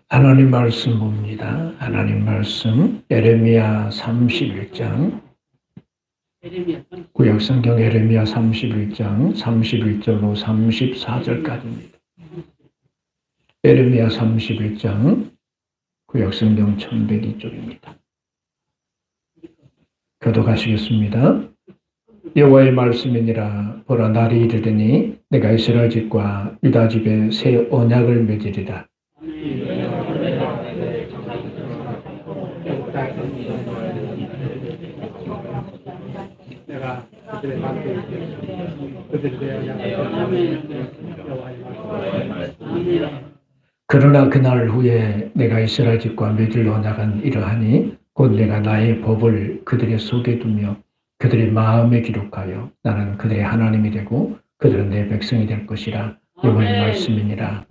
하나님 말씀 봅니다. 하나님 말씀 예레미야 31장 구약성경 예레미야 31장 31절로 34절까지입니다. 예레미야 31장 구약성경 1102쪽입니다. 교독하시겠습니다. 여호와의 말씀이니라. 보라, 날이 이르더니 내가 이스라엘 집과 유다 집에 새 언약을 맺으리라. 그러나 그날 후에 내가 이스라엘 집과 맺을 언약은 이러하니 곧 내가 나의 법을 그들의 속에 두며 그들의 마음에 기록하여 나는 그들의 하나님이 되고 그들은 내 백성이 될 것이라. 여호와의 말씀이니라.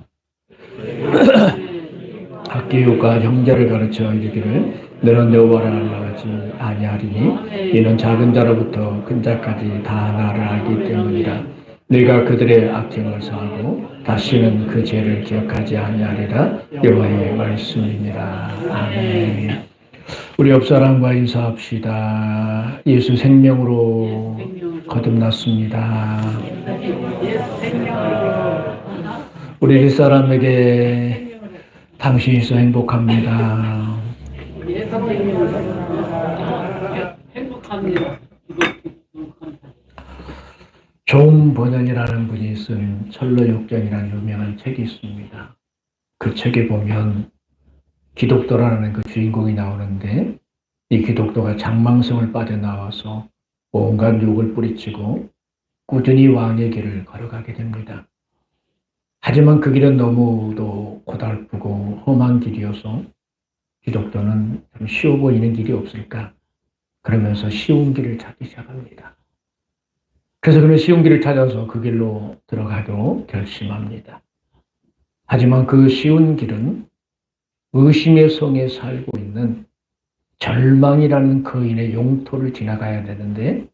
학개요가 형제를 가르쳐 이르기를 너는 여호와를 알라하지 아니하리니 이는 작은 자로부터 큰 자까지 다 나를 알기 때문이라. 네가 그들의 악행을 사하고 다시는 그 죄를 기억하지 아니하리라. 여호와의 말씀이니라. 아멘. 우리 옆사람과 인사합시다. 예수 생명으로 거듭났습니다. 우리 뒷사람에게 당신이 있어 행복합니다. 행복합니다. 종 번연이라는 분이 쓴 철로역전이라는 유명한 책이 있습니다. 그 책에 보면 기독도라는 그 주인공이 나오는데 이 기독도가 장망성을 빠져나와서 온갖 욕을 뿌리치고 꾸준히 왕의 길을 걸어가게 됩니다. 하지만 그 길은 너무도 고달프고 험한 길이어서 기독도는 좀 쉬워 보이는 길이 없을까? 그러면서 쉬운 길을 찾기 시작합니다. 그래서 그는 쉬운 길을 찾아서 그 길로 들어가기로 결심합니다. 하지만 그 쉬운 길은 의심의 성에 살고 있는 절망이라는 거인의 영토를 지나가야 되는데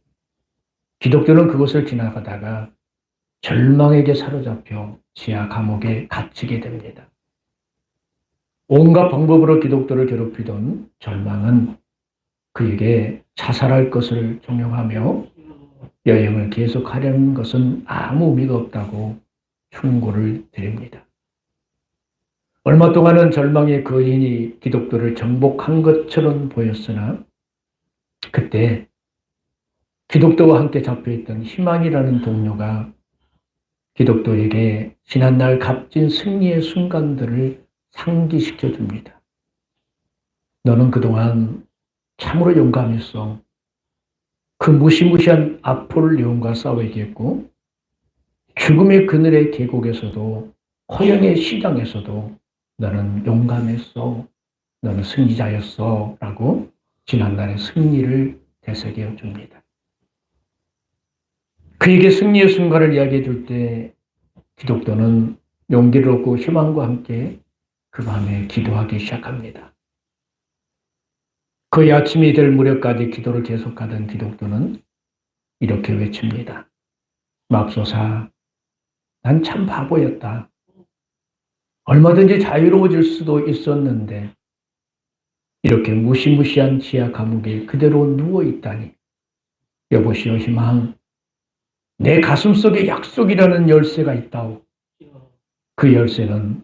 기독교는 그것을 지나가다가 절망에게 사로잡혀 지하 감옥에 갇히게 됩니다. 온갖 방법으로 기독교를 괴롭히던 절망은 그에게 자살할 것을 종용하며 여행을 계속하려는 것은 아무 의미가 없다고 충고를 드립니다. 얼마 동안은 절망의 거인이 기독교를 정복한 것처럼 보였으나 그때 기독교와 함께 잡혀있던 희망이라는 동료가 기독교에게 지난날 값진 승리의 순간들을 상기시켜 줍니다. 너는 그동안 참으로 용감했어. 그 무시무시한 아폴리온과 싸우겠고 죽음의 그늘의 계곡에서도 허영의 시장에서도 너는 용감했어. 너는 승리자였어. 라고 지난날의 승리를 되새겨 줍니다. 그에게 승리의 순간을 이야기해 줄 때 기독교는 용기를 얻고 희망과 함께 그 밤에 기도하기 시작합니다. 거의 아침이 될 무렵까지 기도를 계속하던 기독교는 이렇게 외칩니다. 맙소사, 난 참 바보였다. 얼마든지 자유로워질 수도 있었는데 이렇게 무시무시한 지하 감옥에 그대로 누워있다니. 여보시오 희망, 내 가슴속에 약속이라는 열쇠가 있다오. 그 열쇠는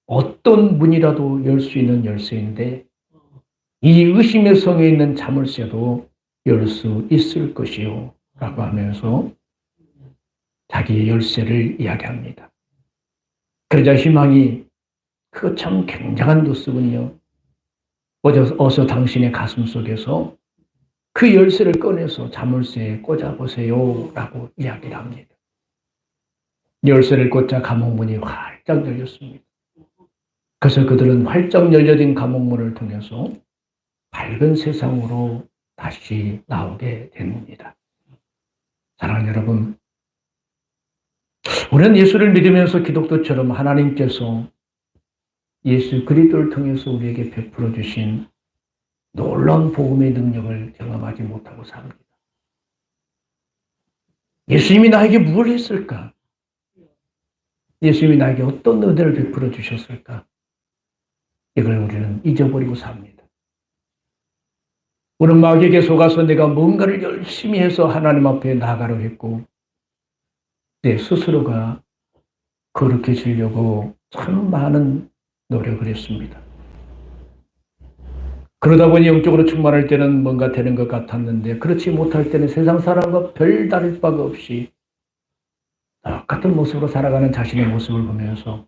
어떤 문이라도 열 수 있는 열쇠인데 이 의심의 성에 있는 자물쇠도 열 수 있을 것이요 라고 하면서 자기의 열쇠를 이야기합니다. 그러자 희망이 그거 참 굉장한 뉴스군요. 어서 당신의 가슴 속에서 그 열쇠를 꺼내서 자물쇠에 꽂아보세요 라고 이야기를 합니다. 열쇠를 꽂자 감옥문이 활짝 열렸습니다. 그래서 그들은 활짝 열려진 감옥문을 통해서 밝은 세상으로 다시 나오게 됩니다. 사랑하는 여러분, 우리는 예수를 믿으면서 기독교처럼 하나님께서 예수 그리스도를 통해서 우리에게 베풀어 주신 놀라운 복음의 능력을 경험하지 못하고 삽니다. 예수님이 나에게 뭘 했을까? 예수님이 나에게 어떤 은혜를 베풀어 주셨을까? 이걸 우리는 잊어버리고 삽니다. 우리는 마귀에게 속아서 내가 뭔가를 열심히 해서 하나님 앞에 나아가려 했고 내 스스로가 거룩해지려고 참 많은 노력을 했습니다. 그러다 보니 영적으로 충만할 때는 뭔가 되는 것 같았는데 그렇지 못할 때는 세상 사람과 별 다를 바가 없이 똑같은 모습으로 살아가는 자신의 모습을 보면서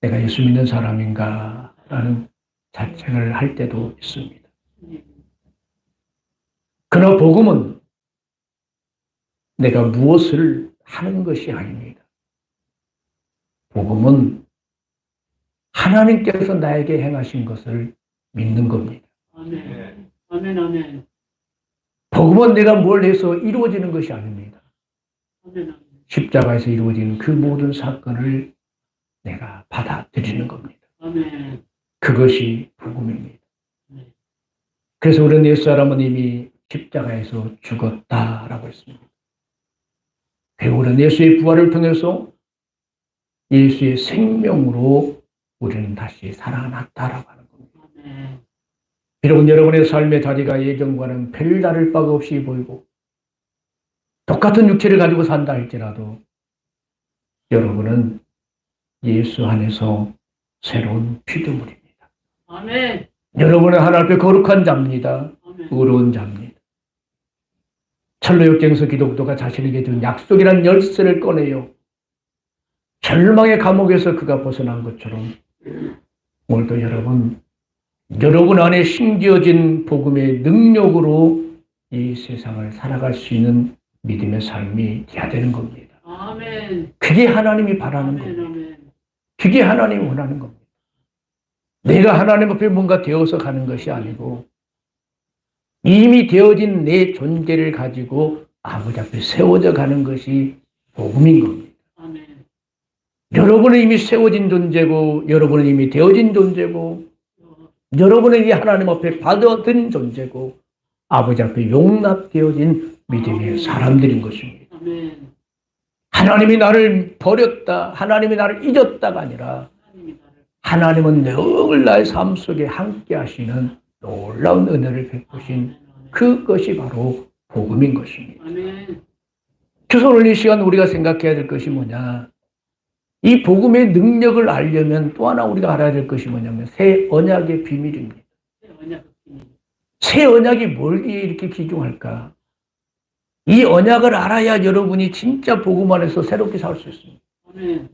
내가 예수 믿는 사람인가 라는 자책을 할 때도 있습니다. 그러나 복음은 내가 무엇을 하는 것이 아닙니다. 복음은 하나님께서 나에게 행하신 것을 믿는 겁니다. 아멘. 아멘. 아멘. 복음은 내가 뭘 해서 이루어지는 것이 아닙니다. 아멘. 십자가에서 이루어진 그 모든 사건을 내가 받아들이는 겁니다. 아멘. 그것이 복음입니다. 아멘. 그래서 우리는 옛사람은 이미 십자가에서 죽었다라고 했습니다. 그리고 우리는 예수의 부활을 통해서 예수의 생명으로 우리는 다시 살아났다라고 하는 겁니다. 아멘. 비록 여러분의 삶의 자리가 예전과는 별다를 바가 없이 보이고 똑같은 육체를 가지고 산다 할지라도 여러분은 예수 안에서 새로운 피조물입니다. 아멘. 여러분은 하나님 앞에 거룩한 자입니다. 아멘. 의로운 자입니다. 철로역정에서 기독교가 자신에게 준 약속이란 열쇠를 꺼내요. 절망의 감옥에서 그가 벗어난 것처럼 오늘도 여러분 안에 심겨진 복음의 능력으로 이 세상을 살아갈 수 있는 믿음의 삶이 돼야 되는 겁니다. 아멘. 그게 하나님이 바라는 아멘. 겁니다. 아멘. 그게 하나님이 원하는 겁니다. 내가 하나님 앞에 뭔가 되어서 가는 것이 아니고 이미 되어진 내 존재를 가지고 아버지 앞에 세워져 가는 것이 복음인 겁니다. 아멘. 여러분은 이미 세워진 존재고 여러분은 이미 되어진 존재고 여러분은 이미 하나님 앞에 받아든 존재고 아버지 앞에 용납되어진 믿음의 사람들인 것입니다. 아멘. 하나님이 나를 버렸다, 하나님이 나를 잊었다가 아니라 하나님은 늘 나의 삶 속에 함께 하시는 놀라운 은혜를 베푸신 그것이 바로 복음인 것입니다. 아멘. 그래서 오늘 이 시간 우리가 생각해야 될 것이 뭐냐? 이 복음의 능력을 알려면 또 하나 우리가 알아야 될 것이 뭐냐면 새 언약의 비밀입니다. 새 언약이 뭘 이렇게 귀중할까? 이 언약을 알아야 여러분이 진짜 복음 안에서 새롭게 살 수 있습니다. 아멘.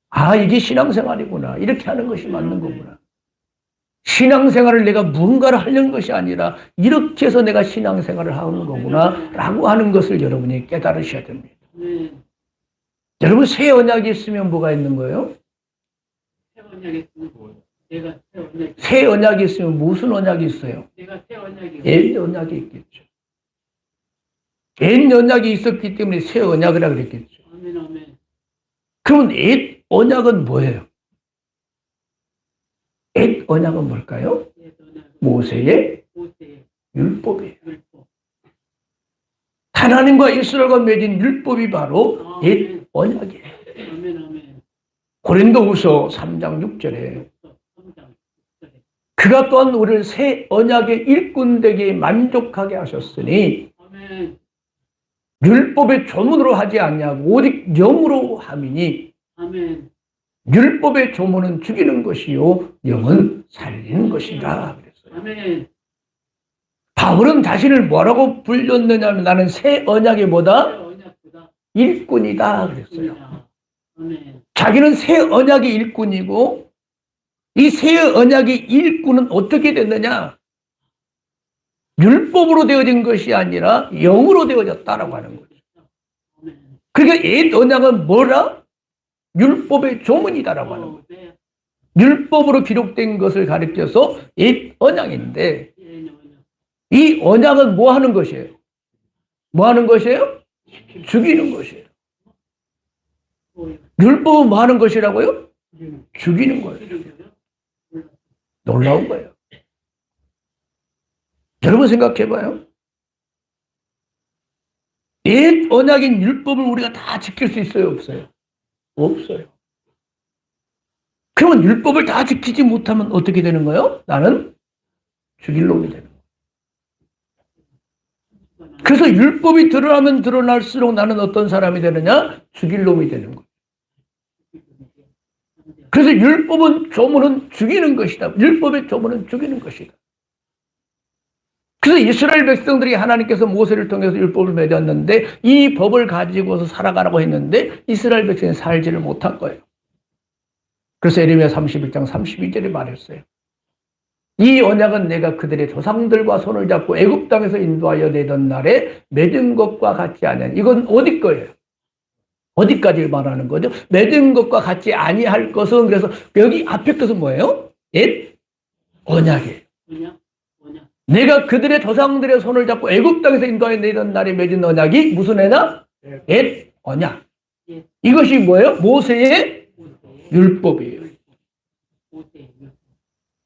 아, 이게 신앙생활이구나. 이렇게 하는 것이 맞는 거구나. 신앙생활을 내가 무언가를 하려는 것이 아니라 이렇게 해서 내가 신앙생활을 하는 거구나 라고 하는 것을 여러분이 깨달으셔야 됩니다. 아멘. 여러분 새 언약이 있으면 뭐가 있는 거예요? 새 언약이 있으면 내가 새 언약이 새 언약이 있으면 무슨 언약이 있어요? 내가 새 언약이 옛 언약이 있겠죠. 옛 언약이 있었기 때문에 새 언약이라 그랬겠죠. 아멘. 아멘. 그러면 옛 언약은 뭐예요? 옛 언약은 뭘까요? 옛 언약은 모세의 모세의 율법이에요. 율법. 하나님과 이스라엘과 맺은 율법이 바로 옛 언약이에요. 아멘. 아멘. 고린도후서 3장 6절에 3장 6절에 그가 또한 우리를 새 언약의 일꾼 되게 만족하게 하셨으니 아멘. 율법의 조문으로 하지 아니하고 오직 영으로 함이니 아멘. 율법의 조문은 죽이는 것이요 영은 살리는 것이라 그랬어요. 아멘. 바울은 자신을 뭐라고 불렸느냐 하면 나는 새 언약의 새 뭐다? 언약보다 일꾼이다 그랬어요. 아멘. 자기는 새 언약의 일꾼이고 이 새 언약의 일꾼은 어떻게 됐느냐? 율법으로 되어진 것이 아니라 영으로 되어졌다라고 하는 거죠. 아멘. 그러니까 옛 언약은 뭐라? 율법의 조문이다라고 하는 거죠. 네. 율법으로 기록된 것을 가리켜서 옛 언약인데 예, 언약. 이 언약은 뭐 하는 것이에요? 뭐 하는 것이에요? 죽이는 것이에요. 율법은 뭐 하는 것이라고요? 죽이는 거예요. 놀라운 거예요. 여러분 생각해봐요. 옛 언약인 율법을 우리가 다 지킬 수 있어요? 없어요? 없어요. 그러면 율법을 다 지키지 못하면 어떻게 되는 거예요? 나는 죽일 놈이 되는 거예요. 그래서 율법이 드러나면 드러날수록 나는 어떤 사람이 되느냐? 죽일 놈이 되는 거예요. 그래서 율법은 조문은 죽이는 것이다. 율법의 조문은 죽이는 것이다. 그래서 이스라엘 백성들이 하나님께서 모세를 통해서 율법을 맺었는데 이 법을 가지고서 살아가라고 했는데 이스라엘 백성이 살지를 못한 거예요. 그래서 예레미야 31장 32절에 말했어요. 이 언약은 내가 그들의 조상들과 손을 잡고 애굽 땅에서 인도하여 내던 날에 맺은 것과 같지 않냐. 이건 어디 거예요? 어디까지 말하는 거죠? 맺은 것과 같지 아니할 것은 그래서 여기 앞에 것은 뭐예요? 옛 언약이에요. 내가 그들의 조상들의 손을 잡고 애굽 땅에서 인도하여 내던 날에 맺은 언약이 무슨 애냐? 옛 언약. 이것이 뭐예요? 모세의 율법이에요.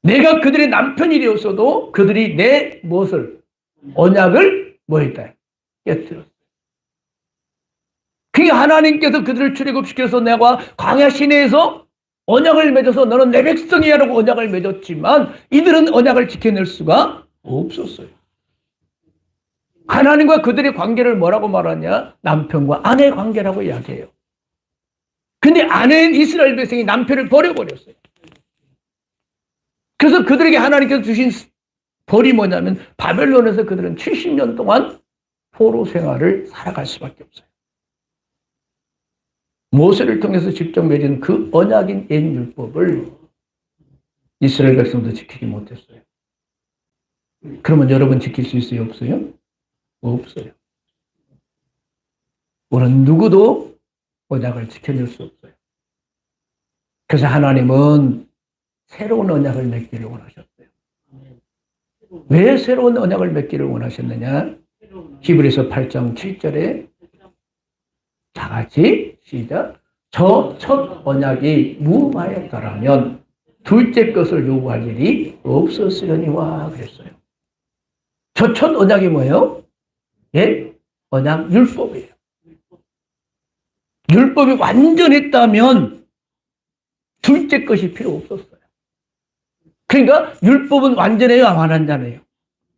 내가 그들의 남편이 되었어도 그들이 내 무엇을? 언약을 뭐 했다? 깨뜨렸어요. 그게 하나님께서 그들을 출애굽시켜서 내가 광야 시내에서 언약을 맺어서 너는 내 백성이야라고 언약을 맺었지만 이들은 언약을 지켜낼 수가 없었어요. 하나님과 그들의 관계를 뭐라고 말하냐? 남편과 아내 관계라고 이야기해요. 근데 아내인 이스라엘 백성이 남편을 버려버렸어요. 그래서 그들에게 하나님께서 주신 벌이 뭐냐면 바벨론에서 그들은 70년 동안 포로 생활을 살아갈 수밖에 없어요. 모세를 통해서 직접 맺은 그 언약인 옛 율법을 이스라엘 백성도 지키지 못했어요. 그러면 여러분 지킬 수 있어요? 없어요? 없어요. 우리는 누구도 언약을 지켜낼 수 없어요. 그래서 하나님은 새로운 언약을 맺기를 원하셨어요. 왜 새로운 언약을 맺기를 원하셨느냐? 히브리서 8장 7절에 다 같이 시작. 저 첫 언약이 무마였더라면 둘째 것을 요구할 일이 없었으려니와 그랬어요. 저 첫 언약이 뭐예요? 예? 언약 율법이에요. 율법이 완전했다면 둘째 것이 필요 없었어요. 그러니까 율법은 완전해요? 안 완전해요?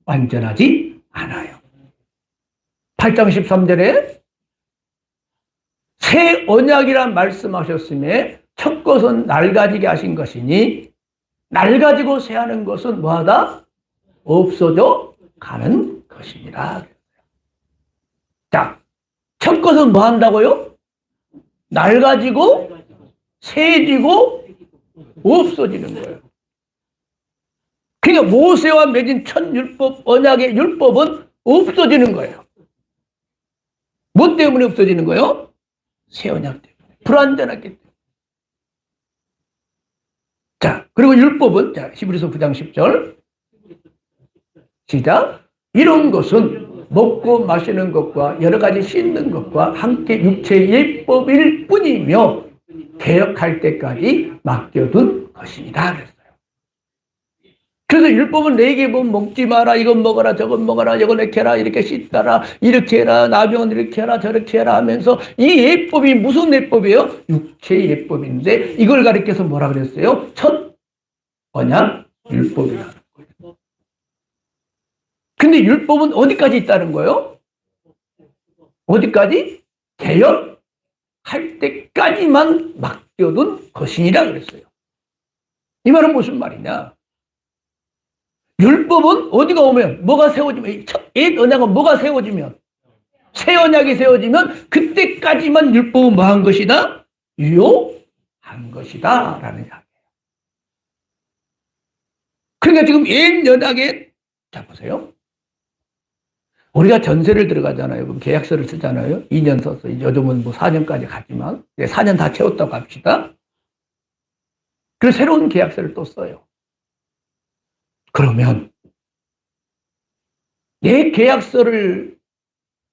완전하지 않아요. 8장 13절에 새 언약이란 말씀하셨음에 첫 것은 낡아지게 하신 것이니 낡아지고 새하는 것은 뭐하다? 없어져 가는 것이니라. 자, 첫 것은 뭐 한다고요? 낡아지고 새해지고 없어지는 거예요. 그러니까 모세와 맺은 첫 율법, 언약의 율법은 없어지는 거예요. 뭐 때문에 없어지는 거예요? 새 언약 때문에. 불완전하기 때문에. 자, 그리고 율법은, 자, 히브리서 9장 10절. 시작. 이런 것은 먹고 마시는 것과 여러 가지 씻는 것과 함께 육체의 예법일 뿐이며 개혁할 때까지 맡겨둔 것이다. 그랬어요. 그래서 율법은 네개 보면 먹지 마라, 이건 먹어라, 저건 먹어라, 이건 이렇게 해라, 이렇게 씻다라, 이렇게 해라, 나병은 이렇게 해라, 저렇게 해라 하면서 이 예법이 무슨 예법이에요? 육체의 예법인데 이걸 가리켜서 뭐라 그랬어요? 첫 언약 율법이라는 거예요. 근데 율법은 어디까지 있다는 거예요? 어디까지? 개혁할 때까지만 맡겨둔 것이니라 그랬어요. 이 말은 무슨 말이냐? 율법은 어디가 오면 뭐가 세워지면 옛 언약은 뭐가 세워지면 새 언약이 세워지면 그때까지만 율법은 뭐 한 것이다? 유효한 것이다 라는 이야기예요. 그러니까 지금 옛 언약에 자 보세요. 우리가 전세를 들어가잖아요. 그럼 계약서를 쓰잖아요. 2년 썼어요. 요즘은 뭐 4년까지 가지만 4년 다 채웠다고 합시다. 그래서 새로운 계약서를 또 써요. 그러면 내 계약서를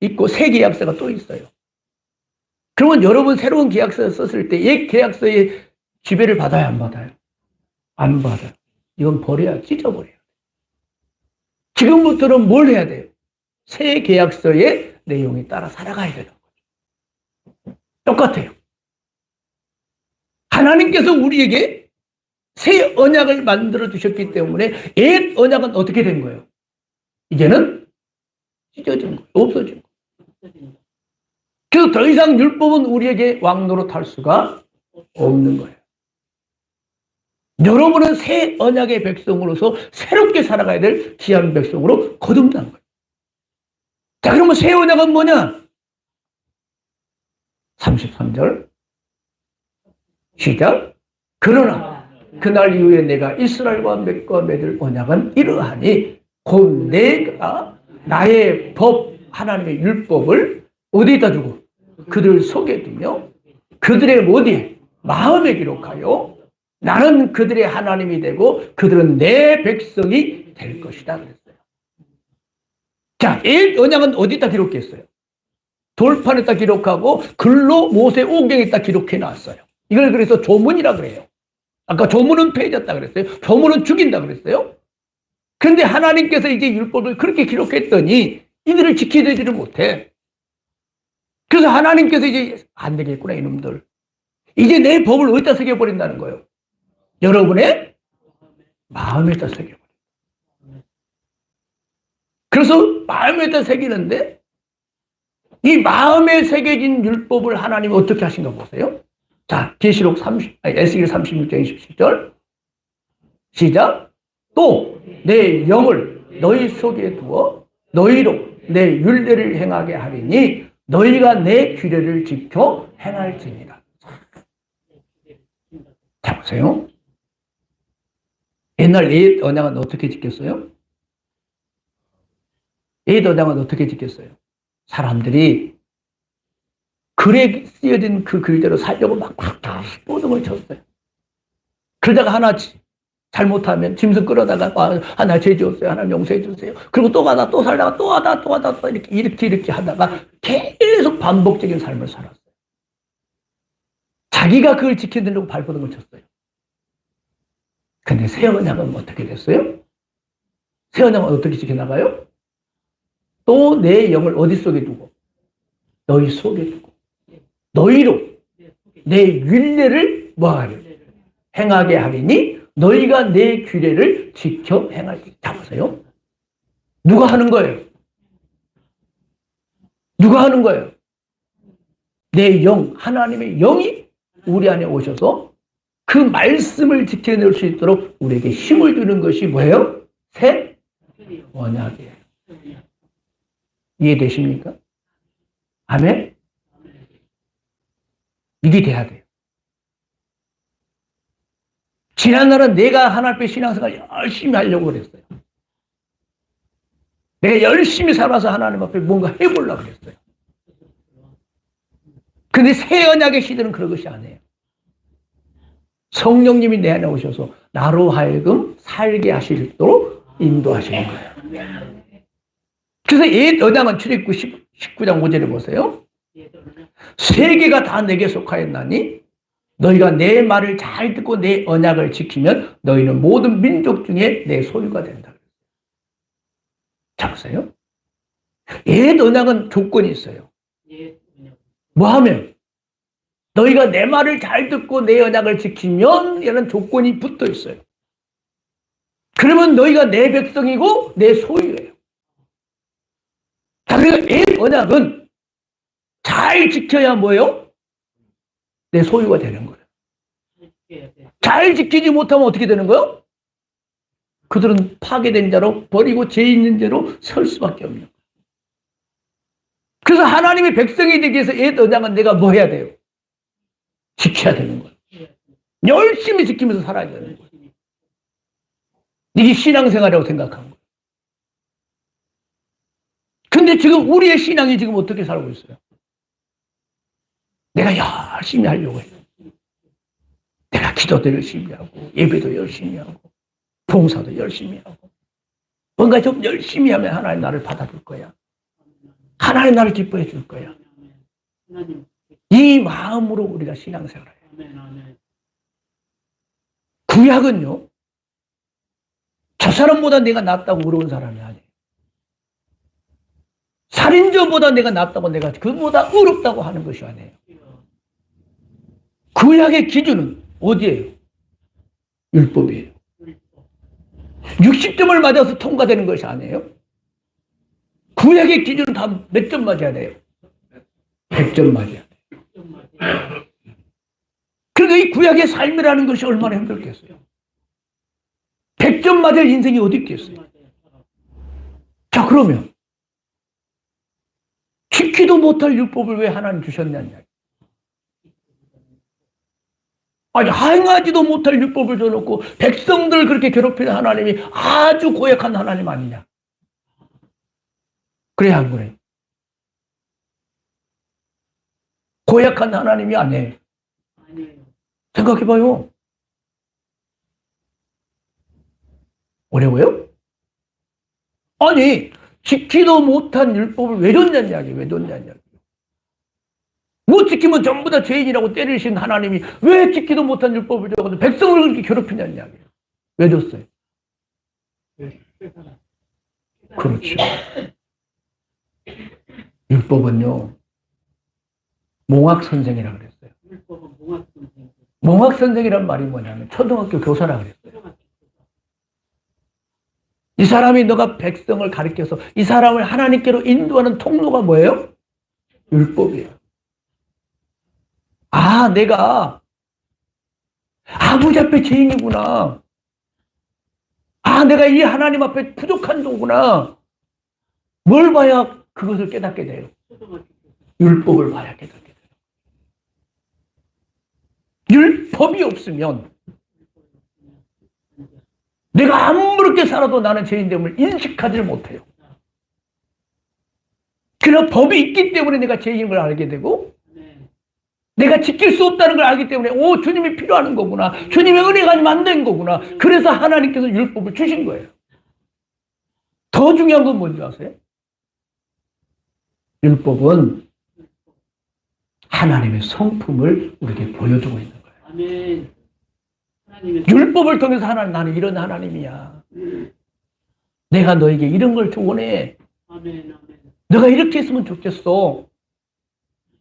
있고 새 계약서가 또 있어요. 그러면 여러분 새로운 계약서를 썼을 때 옛 계약서의 지배를 받아야 안 받아요? 안 받아요. 이건 버려야 찢어버려요. 지금부터는 뭘 해야 돼요? 새 계약서의 내용에 따라 살아가야 되는 거죠. 똑같아요. 하나님께서 우리에게 새 언약을 만들어 주셨기 때문에 옛 언약은 어떻게 된 거예요? 이제는 찢어진 거예요. 없어진 거예요. 그래서 더 이상 율법은 우리에게 왕노릇할 수가 없는 거예요. 여러분은 새 언약의 백성으로서 새롭게 살아가야 될 귀한 백성으로 거듭난 거예요. 자, 그러면 새 언약은 뭐냐? 33절 시작. 그러나 그날 이후에 내가 이스라엘과 맺을 언약은 이러하니 곧 내가 나의 법 하나님의 율법을 어디에다 두고 그들 속에 두며 그들의 어디에 마음에 기록하여 나는 그들의 하나님이 되고 그들은 내 백성이 될 것이다 그랬어요. 자, 옛 언약은 어디다 기록했어요? 돌판에다 기록하고 글로 모세 오경에다 기록해 놨어요. 이걸 그래서 조문이라 그래요. 아까 조문은 폐해졌다 그랬어요. 조문은 죽인다 그랬어요. 그런데 하나님께서 이제 율법을 그렇게 기록했더니 이들을 지켜내지를 못해. 그래서 하나님께서 이제 안 되겠구나 이놈들. 이제 내 법을 어디다 새겨버린다는 거예요? 여러분의 마음에다 새겨버려. 그래서 마음에다 새기는데 이 마음에 새겨진 율법을 하나님이 어떻게 하신가 보세요. 자, 계시록 에스겔 36장 27절 시작. 또 내 영을 너희 속에 두어 너희로 내 율례를 행하게 하리니 너희가 내 규례를 지켜 행할지니라. 자, 보세요. 옛날 옛 언약은 어떻게 지켰어요? 옛 언약은 어떻게 지켰어요? 사람들이 글에 쓰여진 그 글대로 살려고 막 모든 쳤어요. 그러다가 하나 잘못하면 짐승 끌어다가 하나 죄 지었어요. 하나 용서해 주세요. 그리고 또 가다 또 살다가 또 하다 또 이렇게 하다가 계속 반복적인 삶을 살았어요. 자기가 그걸 지켜내려고 발버둥을 쳤어요. 근데 새 언약은 어떻게 됐어요? 새 언약은 어떻게 지켜나가요? 또 내 영을 어디 속에 두고 너희 속에 두고 너희로 내 율례를 뭐하려 행하게 하리니 너희가 내 규례를 지켜 행하리. 자, 보세요. 누가 하는 거예요? 누가 하는 거예요? 내 영, 하나님의 영이 우리 안에 오셔서 그 말씀을 지켜낼 수 있도록 우리에게 힘을 주는 것이 뭐예요? 새 언약이에요. 이해되십니까? 아멘? 이게 돼야 돼요. 지난날은 내가 하나님 앞에 신앙생활 열심히 하려고 그랬어요. 내가 열심히 살아서 하나님 앞에 뭔가 해보려고 그랬어요. 근데 새 언약의 시대는 그런 것이 아니에요. 성령님이 내 안에 오셔서 나로 하여금 살게 하시도록 인도하시는 거예요. 그래서 옛 언약은 출애굽 19장 5절에 보세요. 세계가 다 내게 속하였나니 너희가 내 말을 잘 듣고 내 언약을 지키면 너희는 모든 민족 중에 내 소유가 된다. 자, 보세요. 옛 언약은 조건이 있어요. 뭐 하면? 너희가 내 말을 잘 듣고 내 언약을 지키면 이런 조건이 붙어 있어요. 그러면 너희가 내 백성이고 내 소유예요. 자, 그러니까 옛 언약은 잘 지켜야 뭐예요? 내 소유가 되는 거예요. 잘 지키지 못하면 어떻게 되는 거예요? 그들은 파괴된 자로 버리고 죄 있는 자로 설 수밖에 없는 거예요. 그래서 하나님의 백성이 되기 위해서 옛 언약은 내가 뭐 해야 돼요? 지켜야 되는 거예요. 열심히 지키면서 살아야 되는 거예요. 이게 신앙생활이라고 생각한 거예요. 근데 지금 우리의 신앙이 지금 어떻게 살고 있어요? 내가 열심히 하려고 해요. 내가 기도도 열심히 하고 예배도 열심히 하고 봉사도 열심히 하고 뭔가 좀 열심히 하면 하나님 나를 받아줄 거야. 하나님 나를 기뻐해 줄 거야. 이 마음으로 우리가 신앙생활을 해요. 구약은요. 저 사람보다 내가 낫다고 어려운 사람이 아니에요. 살인자보다 내가 낫다고 내가 그보다 어렵다고 하는 것이 아니에요. 구약의 기준은 어디예요? 율법이에요. 60점을 맞아서 통과되는 것이 아니에요. 구약의 기준은 다 몇 점 맞아야 돼요? 100점 맞아야 돼요. 그러니까 이 구약의 삶이라는 것이 얼마나 힘들겠어요. 100점 맞을 인생이 어디 있겠어요. 자, 그러면 지키도 못할 율법을 왜 하나님 주셨냐냐. 아니, 행하지도 못할 율법을 줘놓고 백성들 그렇게 괴롭히는 하나님이 아주 고약한 하나님 아니냐. 그래야 한 거예요. 고약한 하나님이 아니에요. 생각해봐요. 어려워요? 아니, 지키도 못한 율법을 왜 줬냐는 왜 줬냐는 못 지키면 전부 다 죄인이라고 때리신 하나님이 왜 지키도 못한 율법을 줘가지고 백성을 그렇게 괴롭히냐는 이야기예요. 왜 줬어요? 그렇죠. 율법은요, 몽학선생이라고 그랬어요. 몽학선생이란 말이 뭐냐면 초등학교 교사라고 그랬어요. 이 사람이 너가 백성을 가르쳐서 이 사람을 하나님께로 인도하는 통로가 뭐예요? 율법이에요. 아, 내가 아버지 앞에 죄인이구나. 아, 내가 이 하나님 앞에 부족한 도구나. 뭘 봐야 그것을 깨닫게 돼요? 율법을 봐야 깨닫게 돼요. 율법이 없으면 내가 아무렇게 살아도 나는 죄인됨을 인식하지를 못해요. 그러나 법이 있기 때문에 내가 죄인인 걸 알게 되고 내가 지킬 수 없다는 걸 알기 때문에 오, 주님이 필요한 거구나. 주님의 은혜가 아니면 안 된 거구나. 그래서 하나님께서 율법을 주신 거예요. 더 중요한 건 뭔지 아세요? 율법은 하나님의 성품을 우리에게 보여주고 있는 거예요. 율법을 통해서 하나님, 나는 이런 하나님이야. 내가 너에게 이런 걸 원해. 너가 이렇게 했으면 좋겠어.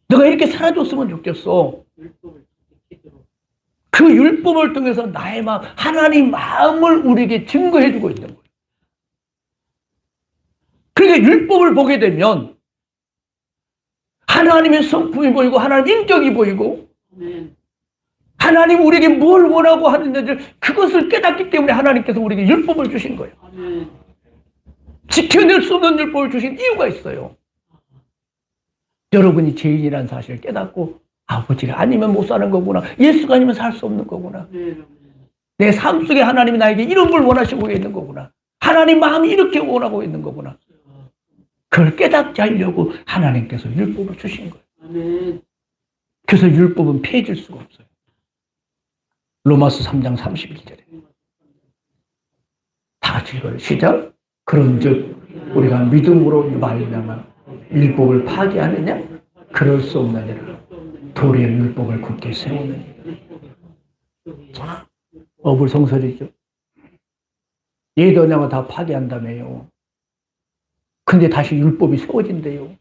너가 이렇게 살아줬으면 좋겠어. 그 율법을 통해서 나의 마음, 하나님 마음을 우리에게 증거해주고 있는 거예요. 그러니까 율법을 보게 되면 하나님의 성품이 보이고 하나님의 인격이 보이고 하나님 우리에게 뭘 원하고 하는지 그것을 깨닫기 때문에 하나님께서 우리에게 율법을 주신 거예요. 지켜낼 수 없는 율법을 주신 이유가 있어요. 여러분이 죄인이라는 사실을 깨닫고 아버지가 아니면 못 사는 거구나. 예수가 아니면 살 수 없는 거구나. 내 삶 속에 하나님이 나에게 이런 걸 원하시고 있는 거구나. 하나님 마음이 이렇게 원하고 있는 거구나. 그걸 깨닫게 하려고 하나님께서 율법을 주신 거예요. 그래서 율법은 폐해질 수가 없어요. 로마서 3장 31절에 다 같이 읽어요. 시작. 그런즉 우리가 믿음으로 말미암아 율법을 파기하느냐? 그럴 수 없느니라. 도리어 율법을 굳게 세우느니라. 어불성설이죠. 예도냐가 다 파기한다며요. 근데 다시 율법이 세워진대요.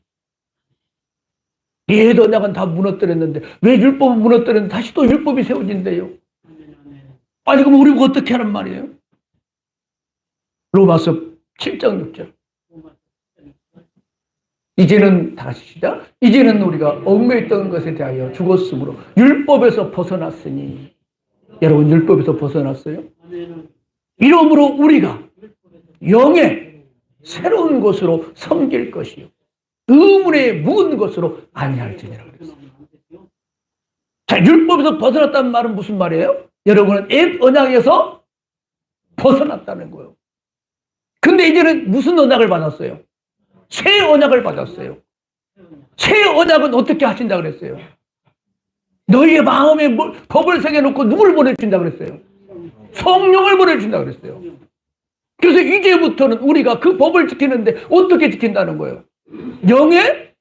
예도냐가 다 무너뜨렸는데 왜 율법을 무너뜨렸는데 다시 또 율법이 세워진대요. 아니 그럼 우리가 어떻게 하란 말이에요? 로마서 7장 6절. 이제는 다시 시작. 이제는 우리가 얽매였던 것에 대하여 죽었으므로 율법에서 벗어났으니. 여러분 율법에서 벗어났어요? 이러므로 우리가 영의 새로운 것으로 섬길 것이요 의문의 묵은 것으로 아니할지니라 그랬어요. 자, 율법에서 벗어났다는 말은 무슨 말이에요? 여러분은 옛 언약에서 벗어났다는 거예요. 근데 이제는 무슨 언약을 받았어요? 새 언약을 받았어요. 새 언약은 어떻게 하신다 그랬어요? 너희의 마음에 법을 새겨놓고 누구를 보내준다 그랬어요? 성령을 보내준다 그랬어요. 그래서 이제부터는 우리가 그 법을 지키는데 어떻게 지킨다는 거예요? 영의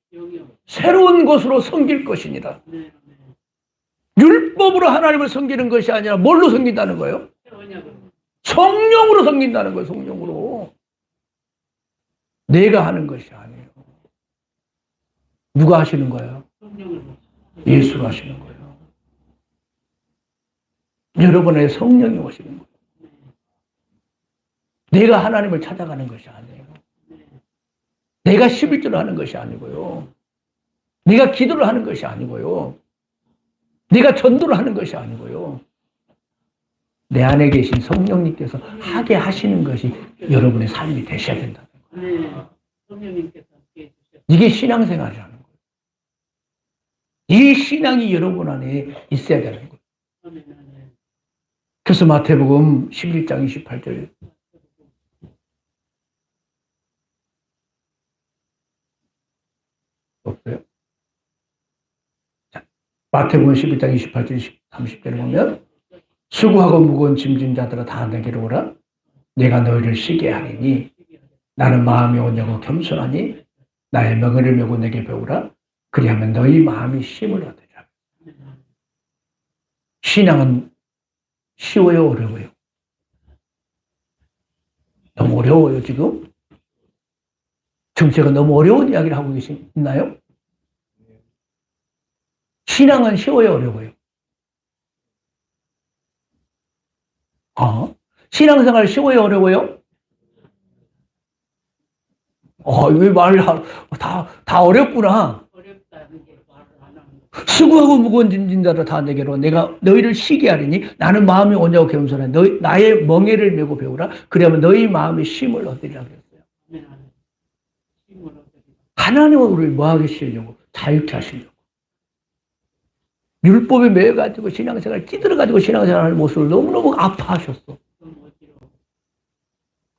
새로운 것으로 섬길 것이니라. 율법으로 하나님을 섬기는 것이 아니라 뭘로 섬긴다는 거예요? 성령으로 섬긴다는 거예요. 성령으로. 내가 하는 것이 아니에요. 누가 하시는 거예요? 예수가 하시는 거예요. 여러분의 성령이 오시는 거예요. 내가 하나님을 찾아가는 것이 아니에요. 내가 11조를 하는 것이 아니고요. 내가 기도를 하는 것이 아니고요. 내가 전도를 하는 것이 아니고요. 내 안에 계신 성령님께서 하게 하시는 것이 여러분의 삶이 되셔야 된다는 거예요. 성령님께서 이게 신앙생활이라는 거예요. 이 신앙이 여러분 안에 있어야 되는 거예요. 그래서 마태복음 11장 28절 없어요? 자, 마태복음 11장 28절 30절에 보면 수고하고 무거운 짐진 자들아 다 내게로 오라. 내가 너희를 쉬게 하리니 나는 마음이 온유하고 겸손하니 나의 멍에를 메고 내게 배우라. 그리하면 너희 마음이 쉼을 얻으리라. 신앙은 쉬워요, 어려워요? 너무 어려워요, 지금? 지금 제가 너무 어려운 이야기를 하고 있나요? 신앙은 쉬워요, 어려워요? 신앙생활 쉬워요, 어려워요? 왜 말을 다 어렵구나. 어렵다는 게 말을 안 하는 거. 수고하고 무거운 짐진 자들 다 내게로 내가 너희를 쉬게 하리니 나는 마음이 온유하고 겸손한 나의 멍에를 메고 배우라. 그러면 너희 마음이 쉼을 얻으리라 그랬어요. 힘을 얻으리라. 하나님은 우리를 뭐하게 하시려고? 자유케 하시려고. 율법에 매여가지고 신앙생활 찌들어가지고 신앙생활하는 모습을 너무너무 아파하셨어.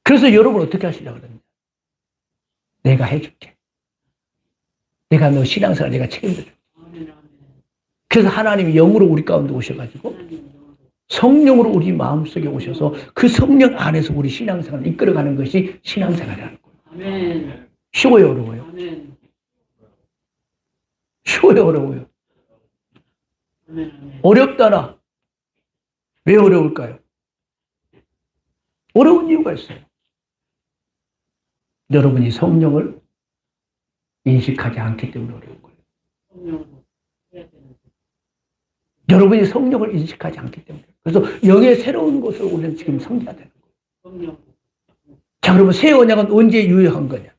그래서 여러분 어떻게 하시려고 그러냐? 내가 해줄게. 내가 너 신앙생활 내가 책임져줄게. 그래서 하나님이 영으로 우리 가운데 오셔가지고 성령으로 우리 마음속에 오셔서 그 성령 안에서 우리 신앙생활을 이끌어가는 것이 신앙생활이라는 거예요. 아멘. 쉬워요, 어려워요? 아멘. 쉬워요, 어려워요? 아멘. 어렵다나. 왜 어려울까요? 어려운 이유가 있어요. 여러분이 성령을 인식하지 않기 때문에 어려운 거예요. 성령으로 해야 되는 여러분이 성령을 인식하지 않기 때문에. 그래서 영의 새로운 것을 우리는 지금 섬겨야 되는 거예요. 성령. 자, 그러면 새 언약은 언제 유효한 거냐?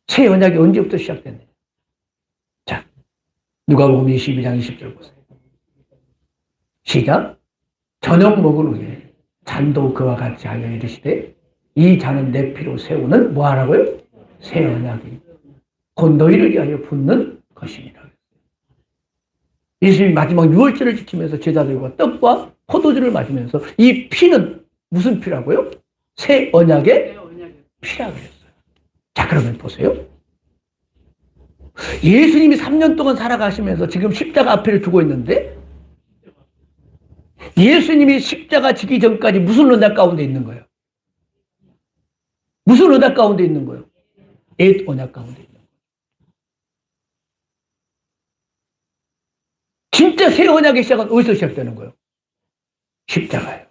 새 언약이 언제부터 시작됐느냐? 자, 누가복음 22장 20절 보세요. 시작. 저녁 먹은 후에 잔도 그와 같이 하여 이르시되 이 잔은 내 피로 세우는 뭐 하라고요? 새 언약이 곧 너희를 위하여 붓는 것이니라. 예수님이 마지막 유월절을 지키면서 제자들과 떡과 포도주를 마시면서 이 피는 무슨 피라고요? 새 언약의 피라고 했어요. 자, 그러면 보세요. 예수님이 3년 동안 살아가시면서 지금 십자가 앞에를 두고 있는데 예수님이 십자가 지기 전까지 무슨 언약 가운데 있는 거예요? 무슨 언약 가운데 있는 거예요? 옛 언약 가운데 있는 거예요. 진짜 새 언약의 시작은 어디서 시작되는 거예요? 십자가예요.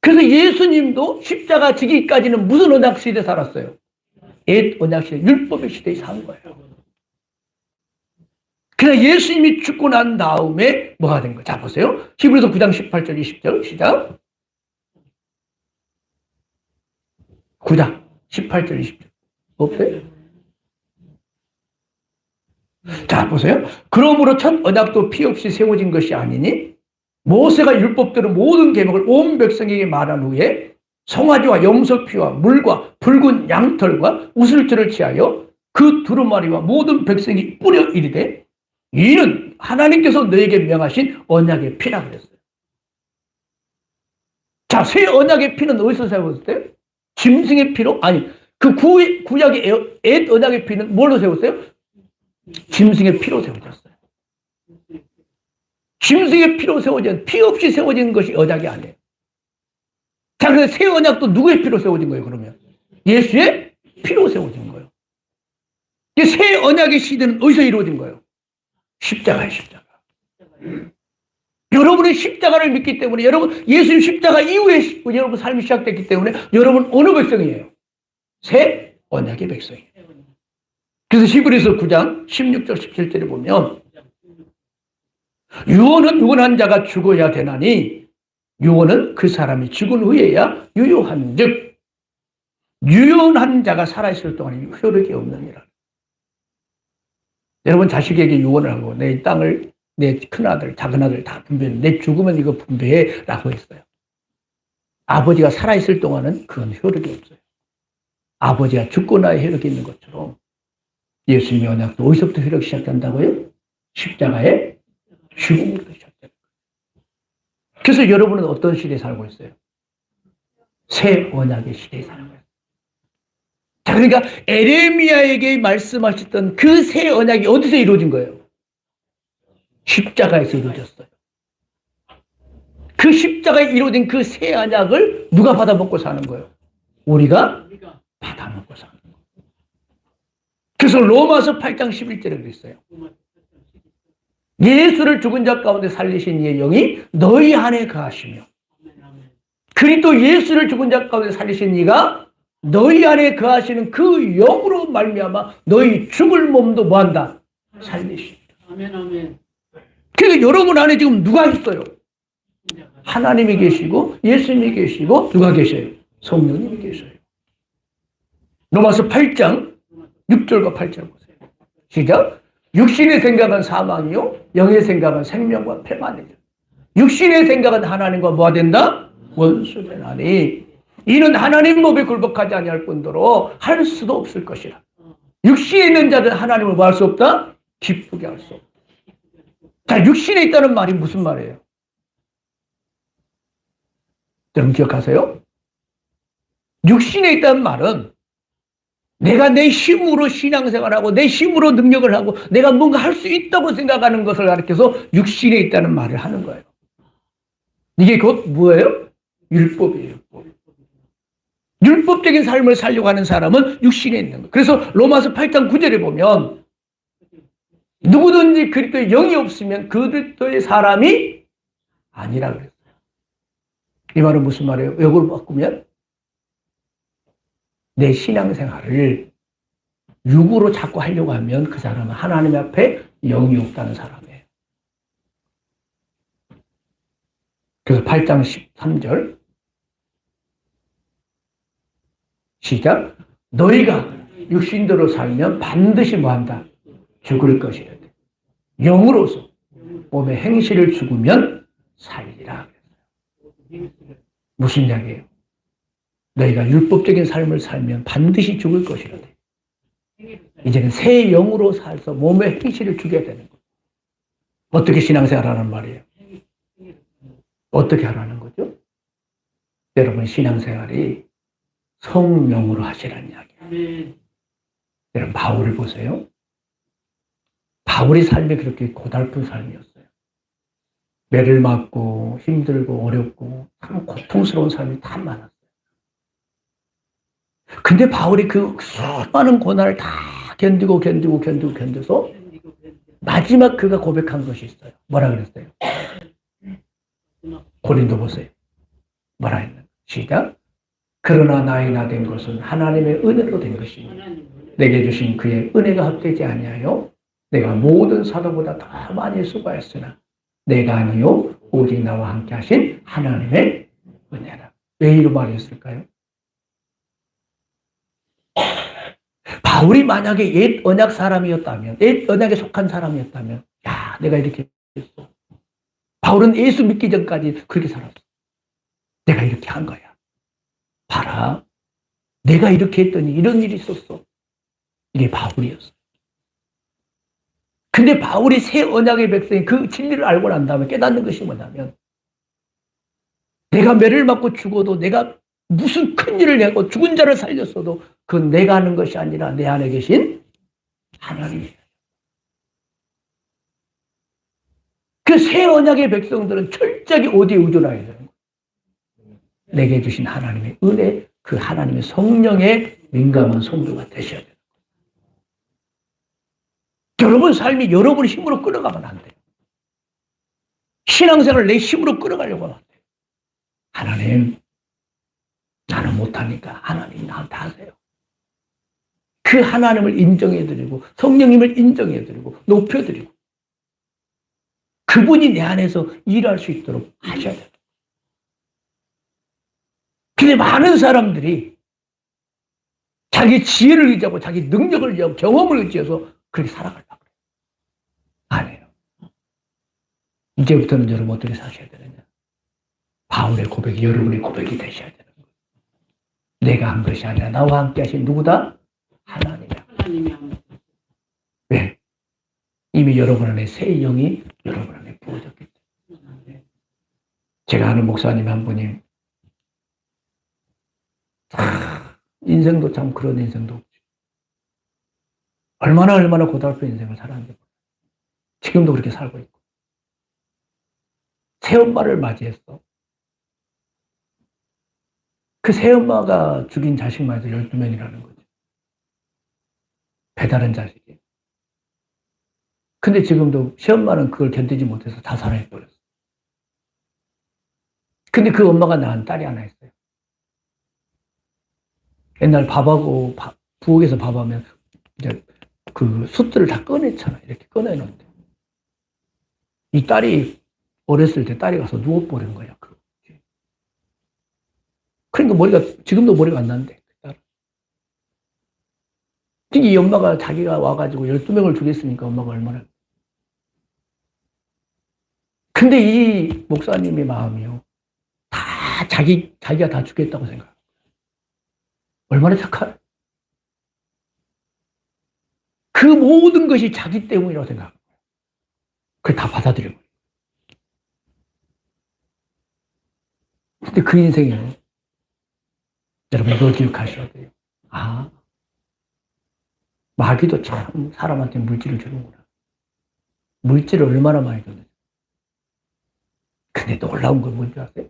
그래서 예수님도 십자가 지기까지는 무슨 언약 시대에 살았어요? 옛 언약 시대, 율법의 시대에 산 거예요. 그래서 예수님이 죽고 난 다음에 뭐가 된 거예요? 자, 보세요. 히브리서 9장 18절 20절 시작. 9장 18절 20절 없어요? 자, 보세요. 그러므로 첫 언약도 피 없이 세워진 것이 아니니 모세가 율법대로 모든 계명을 온 백성에게 말한 후에 송아지와 염소피와 물과 붉은 양털과 우슬초를 취하여 그 두루마리와 모든 백성이 뿌려 이르되 이는 하나님께서 너에게 명하신 언약의 피라고 그랬어요. 자, 새 언약의 피는 어디서 세웠어요? 짐승의 피로? 아니, 그 구약의 옛 언약의 피는 뭘로 세웠어요? 짐승의 피로 세워졌어요. 짐승의 피로 세워진, 피 없이 세워진 것이 언약이 아니에요. 자, 그래서 새 언약도 누구의 피로 세워진 거예요, 그러면? 예수의 피로 세워진 거예요. 이 새 언약의 시대는 어디서 이루어진 거예요? 십자가의 십자가. 여러분의 십자가를 믿기 때문에, 여러분, 예수님 십자가 이후에 여러분 삶이 시작됐기 때문에, 여러분 어느 백성이에요? 새 언약의 백성이에요. 그래서 히브리서 9장 16절 17절에 보면, 유언은 유언한 자가 죽어야 되나니 유언은 그 사람이 죽은 후에야 유효한 즉 유언한 자가 살아있을 동안 효력이 없느니라. 여러분 자식에게 유언을 하고 내 땅을 내 큰아들 작은아들 다 분배해 내 죽으면 이거 분배해 라고 했어요. 아버지가 살아있을 동안은 그건 효력이 없어요. 아버지가 죽고 나야 효력이 있는 것처럼 예수님의 언약도 어디서부터 효력이 시작된다고요? 십자가의 죽음으로부터 시작됩니다. 그래서 여러분은 어떤 시대에 살고 있어요? 새 언약의 시대에 살고 있어요. 자, 그러니까 에레미야에게 말씀하셨던 그 새 언약이 어디서 이루어진 거예요? 십자가에서 이루어졌어요. 그 십자가에 이루어진 그 새 언약을 누가 받아먹고 사는 거예요? 우리가 받아먹고 사는 거예요. 그래서 로마서 8장 11절에 그랬어요. 예수를 죽은 자 가운데 살리신 이의 영이 너희 안에 거하시며 그리스도 예수를 죽은 자 가운데 살리신 이가 너희 안에 거하시는 그 영으로 말미암아 너희 죽을 몸도 뭐한다? 살리신다. 아멘. 그러니까 여러분 안에 지금 누가 있어요? 하나님이 계시고 예수님이 계시고 누가 계셔요? 성령님이 계셔요. 로마서 8장 6절과 8절 보세요. 시작. 육신의 생각은 사망이요 영의 생각은 생명과 평안이죠. 육신의 생각은 하나님과 뭐가 된다? 원수되나니 이는 하나님 법에 굴복하지 아니할 뿐더러 할 수도 없을 것이라. 육신에 있는 자는 하나님을 뭐 할 수 없다? 기쁘게 할 수 없다. 자, 육신에 있다는 말이 무슨 말이에요? 여러분 기억하세요? 육신에 있다는 말은 내가 내 힘으로 신앙생활하고 내 힘으로 능력을 하고 내가 뭔가 할 수 있다고 생각하는 것을 가리켜서 육신에 있다는 말을 하는 거예요. 이게 곧 뭐예요? 율법이에요. 율법. 율법적인 삶을 살려고 하는 사람은 육신에 있는 거예요. 그래서 로마서 8장 9절에 보면 누구든지 그리스도의 영이 없으면 그리스도의 사람이 아니라 그랬어요. 이 말은 무슨 말이에요? 이걸 바꾸면 내 신앙생활을 육으로 자꾸 하려고 하면 그 사람은 하나님 앞에 영이 없다는 사람이에요. 그래서 8장 13절 시작. 너희가 육신대로 살면 반드시 뭐한다? 죽을 것이라. 영으로서 몸의 행실을 죽으면 살리라. 무슨 이야기예요? 너희가 율법적인 삶을 살면 반드시 죽을 것이라. 이제는 새 영으로 살아서 몸의 행실을 죽여야 되는 거예요. 어떻게 신앙생활 하는 말이에요? 어떻게 하라는 거죠? 여러분 신앙생활이 성령으로 하시라는 이야기예요. 여러분 바울을 보세요. 바울의 삶이 그렇게 고달픈 삶이었어요. 매를 맞고 힘들고 어렵고 참 고통스러운 삶이 다 많았어요. 근데 바울이 그 수많은 고난을 다 견뎌서 마지막 그가 고백한 것이 있어요. 뭐라 그랬어요? 고린도 보세요. 뭐라 했나요? 시작. 그러나 나의 나 된 것은 하나님의 은혜로 된 것이니 내게 주신 그의 은혜가 헛되지 아니하여 내가 모든 사도보다 더 많이 수고했으나 내가 아니요 오직 나와 함께 하신 하나님의 은혜라. 왜 이런 말을 했을까요? 바울이 만약에 옛 언약 사람이었다면, 옛 언약에 속한 사람이었다면, 야, 내가 이렇게 했어. 바울은 예수 믿기 전까지 그렇게 살았어. 내가 이렇게 한 거야. 봐라. 내가 이렇게 했더니 이런 일이 있었어. 이게 바울이었어. 근데 바울이 새 언약의 백성이 그 진리를 알고 난 다음에 깨닫는 것이 뭐냐면, 내가 매를 맞고 죽어도 내가 무슨 큰 일을 내고 죽은 자를 살렸어도 그건 내가 하는 것이 아니라 내 안에 계신 하나님이에요. 그 새 언약의 백성들은 철저하게 어디에 의존해야 되는 거예요? 내게 주신 하나님의 은혜, 그 하나님의 성령의 민감한 성도가 되셔야 돼요. 여러분 삶이 여러분 힘으로 끌어가면 안 돼요. 신앙생활을 내 힘으로 끌어가려고 하면 안 돼요. 하나님, 나는 못하니까 하나님 나한테 하세요. 그 하나님을 인정해드리고 성령님을 인정해드리고 높여드리고 그분이 내 안에서 일할 수 있도록 하셔야 돼요. 근데 많은 사람들이 자기 지혜를 의지하고 자기 능력을 의지하고 경험을 의지해서 그렇게 살아가려고 그래요. 아니에요. 이제부터는 여러분 어떻게 사셔야 되느냐. 바울의 고백이 여러분의 고백이 되셔야 되는 거예요. 내가 한 것이 아니라 나와 함께 하신 누구다? 하나님이야. 하나님이 한 왜? 이미 여러분 안에 새 영이 여러분 안에 부어졌기 때문에. 제가 아는 목사님 한 분이 인생도 참 그런 인생도 없죠. 얼마나 고달픈 인생을 살았는지 몰라요. 지금도 그렇게 살고 있고. 새엄마를 맞이했어. 그 새엄마가 죽인 자식만 해도 12명이라는 거죠. 배다른 자식이. 근데 지금도 새엄마는 그걸 견디지 못해서 자살해버렸어. 근데 그 엄마가 낳은 딸이 하나 있어요. 옛날 밥하고 부엌에서 밥하면 이제 그 숯들을 다 꺼냈잖아. 이렇게 꺼내놓는데. 이 딸이 어렸을 때 딸이 가서 누워버린 거야. 그러니까 지금도 머리가 안 나는데. 이 엄마가 자기가 와가지고 12명을 죽였으니까 엄마가 얼마나. 근데 이 목사님의 마음이요. 다 자기가 다 죽였다고 생각해요. 얼마나 착할. 그 모든 것이 자기 때문이라고 생각해요. 그걸 다 받아들여요. 근데 그 인생이요. 여러분 이걸 기억하셔야 돼요. 아, 마귀도 참 사람한테 물질을 주는구나. 물질을 얼마나 많이 주는지. 근데 놀라운 건 뭔지 아세요?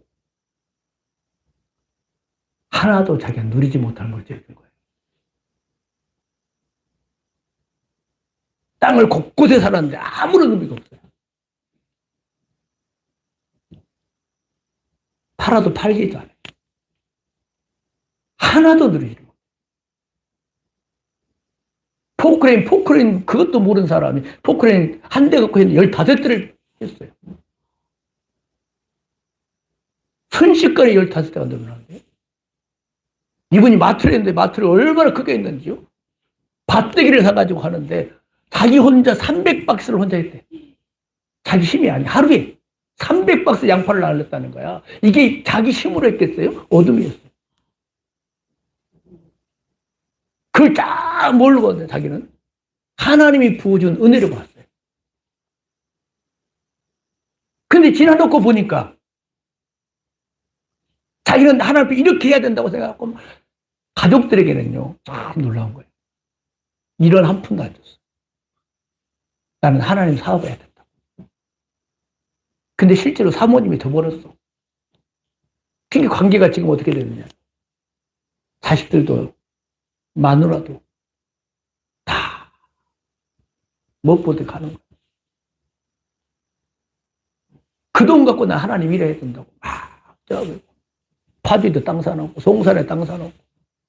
하나도 자기가 누리지 못할 물질을 준 거예요. 땅을 곳곳에 살았는데 아무런 의미가 없어요. 팔아도 팔리지도 않아요. 하나도 누리지 못해요. 포크레인 그것도 모르는 사람이 포크레인 한 대 갖고 했는데 15대를 했어요. 순식간에 15대가 늘어나는데요. 이분이 마트를 했는데 마트를 얼마나 크게 했는지요. 밭대기를 사가지고 하는데 자기 혼자 300박스를 혼자 했대. 자기 힘이 아니야. 하루에 300박스 양파를 날렸다는 거야. 이게 자기 힘으로 했겠어요? 어둠이었어요. 그걸 쫙 모르거든요. 자기는 하나님이 부어준 은혜를 봤어요. 근데 지나놓고 보니까 자기는 하나님 앞에 이렇게 해야 된다고 생각하고 가족들에게는요 참 놀라운 거예요. 이런 한 푼도 안 줬어. 나는 하나님 사업을 해야 된다. 근데 실제로 사모님이 더 벌었어. 특히 관계가 지금 어떻게 되느냐. 자식들도 마누라도 다 무엇보듯 하는 거야. 그 돈 갖고 나 하나님 일해야 된다고 막 저기 파주도 땅 사놓고 송산에 땅 사놓고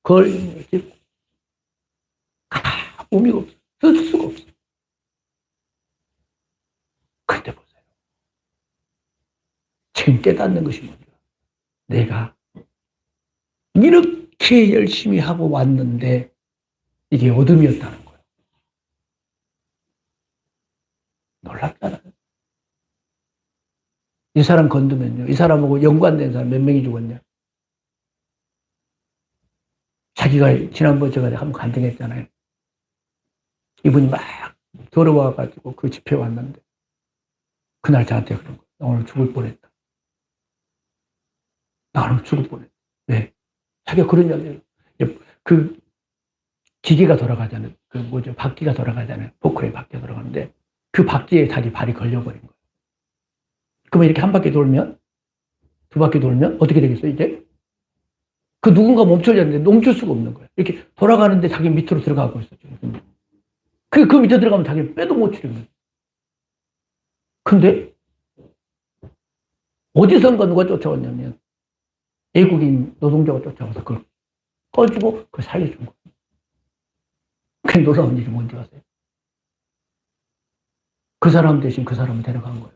거리 짓고 의미가 없어. 쓸 수가 없어. 근데 보세요. 지금 깨닫는 것이 뭔가 내가 이렇게 열심히 하고 왔는데 이게 어둠이었다는 거예요. 놀랍잖아요. 이 사람 건드면요. 이 사람하고 연관된 사람 몇 명이 죽었냐. 자기가 지난번 제가 한번 간증했잖아요. 이분이 막 돌아와가지고 그 집회 왔는데 그날 저한테 그런 거예요. 나 오늘 죽을 뻔했다. 나 오늘 죽을 뻔했다. 왜? 자기가 그런 이야기예요. 그 기계가 돌아가잖아요. 그 뭐죠? 바퀴가 돌아가잖아요. 포크레인 바퀴가 돌아가는데 그 바퀴에 자기 발이 걸려버린 거예요. 그러면 이렇게 한 바퀴 돌면 두 바퀴 돌면 어떻게 되겠어요? 이제 그 누군가 멈춰야 되는데 멈출 수가 없는 거예요. 이렇게 돌아가는데 자기 밑으로 들어가고 있어 지금. 그 밑에 들어가면 자기 빼도 못 추리는. 근데 어디선가 누가 쫓아왔냐면 외국인 노동자가 쫓아와서 그걸 꺼주고 그걸 살려준 거예요. 그 놀라운 일이 뭔지 아세요? 그 사람 대신 그 사람을 데려간 거예요.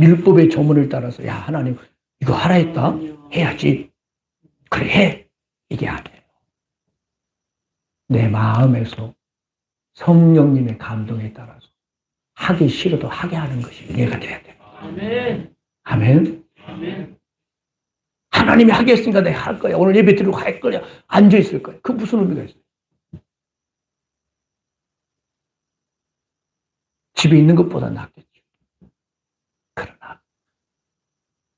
율법의 조문을 따라서 야 하나님 이거 하라 했다 해야지 그래 해 이게 아니에요. 내 마음에서 성령님의 감동에 따라서 하기 싫어도 하게 하는 것이 은혜가 돼야 돼요. 아멘. 아멘. 아멘. 하나님이 하겠으니까 내가 할 거야. 오늘 예배 드리고 할 거야. 앉아 있을 거야. 그 무슨 의미가 있어요? 집에 있는 것보다 낫겠죠. 그러나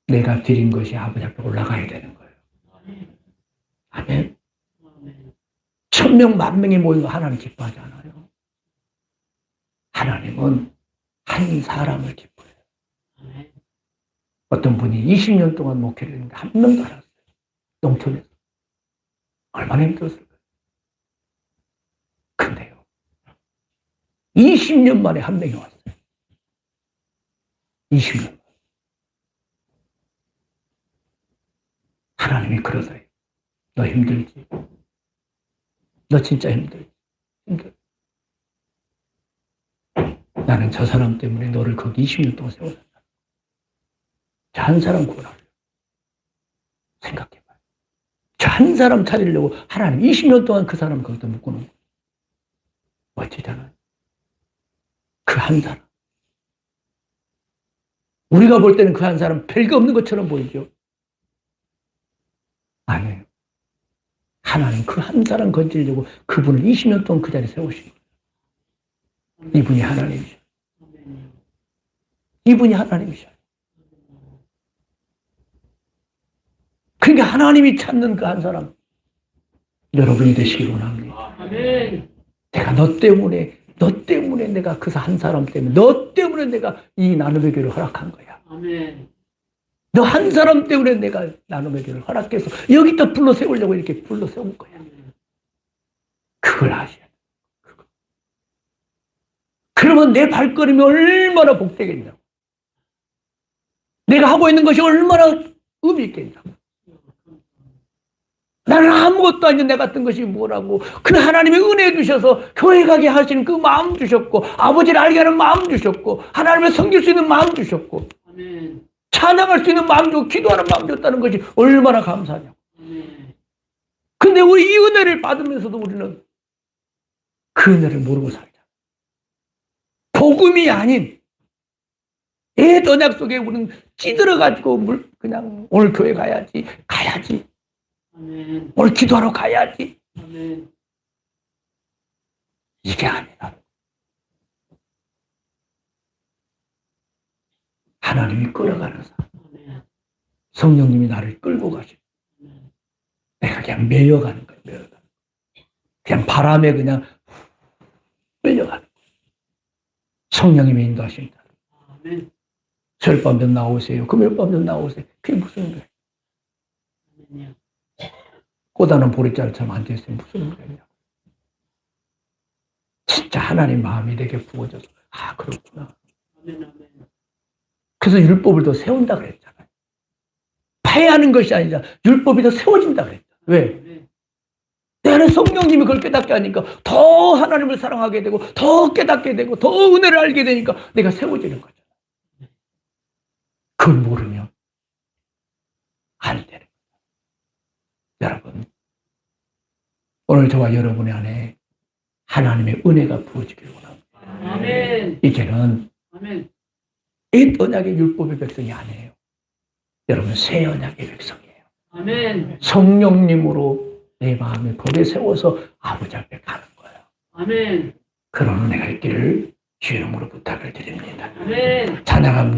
내가 드린 것이 아버지 앞에 올라가야 되는 거예요. 아멘. 아멘. 1000명, 10,000명이 모인 거 하나님 기뻐하지 않아요. 하나님은 한 사람을 기뻐해요. 아멘. 어떤 분이 20년 동안 목회를 했는데 한 명도 안 왔어요. 농촌에서. 얼마나 힘들었을까요? 근데요. 20년 만에 한 명이 왔어요. 20년. 하나님이 그러세요. 너 힘들지? 너 진짜 힘들지? 힘들어. 나는 저 사람 때문에 너를 거기 20년 동안 세워놨다. 저 한 사람 구원하려고. 생각해봐요. 저 한 사람 찾으려고 하나님 20년 동안 그 사람 거기다 묶어놓은 거예요. 멋지잖아요. 그 한 사람. 우리가 볼 때는 그 한 사람 별거 없는 것처럼 보이죠? 아니에요. 하나님 그 한 사람 건지려고 그분을 20년 동안 그 자리에 세우신 거예요. 이분이 하나님이셔요. 이분이 하나님이셔요. 그러니까 하나님이 찾는 그 한 사람 여러분이 되시길 원합니다. 아멘. 내가 너 때문에 내가 그 한 사람 때문에 너 때문에 내가 이 나눔의 교회를 허락한 거야. 아멘. 너 한 사람 때문에 내가 나눔의 교회를 허락해서 여기다 불러 세우려고 이렇게 불러 세운 거야. 그걸 아셔야 돼. 그러면 내 발걸음이 얼마나 복되겠냐고. 내가 하고 있는 것이 얼마나 의미 있겠냐고. 나는 아무것도 아닌 내 같은 것이 뭐라고. 그 하나님의 은혜 주셔서 교회 가게 하시는 그 마음 주셨고, 아버지를 알게 하는 마음 주셨고, 하나님을 섬길 수 있는 마음 주셨고, 아멘. 찬양할 수 있는 마음 주고, 기도하는 마음 줬다는 것이 얼마나 감사하냐고. 아멘. 근데 우리 이 은혜를 받으면서도 우리는 그 은혜를 모르고 살자. 복음이 아닌 애 언약 속에 우리는 찌들어가지고 그냥 오늘 교회 가야지. 아멘. 오늘 기도하러 가야지. 아멘. 이게 아니라 하나님이 끌어가는 사람. 아멘. 성령님이 나를 끌고 가시고 내가 그냥 매여가는 거예요. 매여가는 거예요. 그냥 바람에 그냥 끌려가는 거예요. 성령님이 인도하십니다. 아멘. 설밤 좀 나오세요. 금요일밤 좀 나오세요. 그게 무슨 거예요? 아멘이요. 꽃다는 보리자루처럼 앉아있으면 무슨 의미냐. 진짜 하나님 마음이 내게 부어져서 아 그렇구나. 아멘. 아멘. 그래서 율법을 더 세운다 그랬잖아요. 파해하는 것이 아니라 율법이 더 세워진다 그랬잖아요. 왜? 아멘. 내 안에 성령님이 그걸 깨닫게 하니까 더 하나님을 사랑하게 되고 더 깨닫게 되고 더 은혜를 알게 되니까 내가 세워지는 거잖아요. 그걸 모르면 안 되는 거예요. 여러분 오늘 저와 여러분의 안에 하나님의 은혜가 부어지길 원합니다. 아멘. 이제는 아멘. 옛 언약의 율법의 백성이 아니에요. 여러분 새 언약의 백성이에요. 아멘. 성령님으로 내 마음에 거기에 세워서 아버지 앞에 가는 거예요. 아멘. 그런 은혜가 있기를 주의 이름으로 부탁을 드립니다. 아멘. 찬양합니다.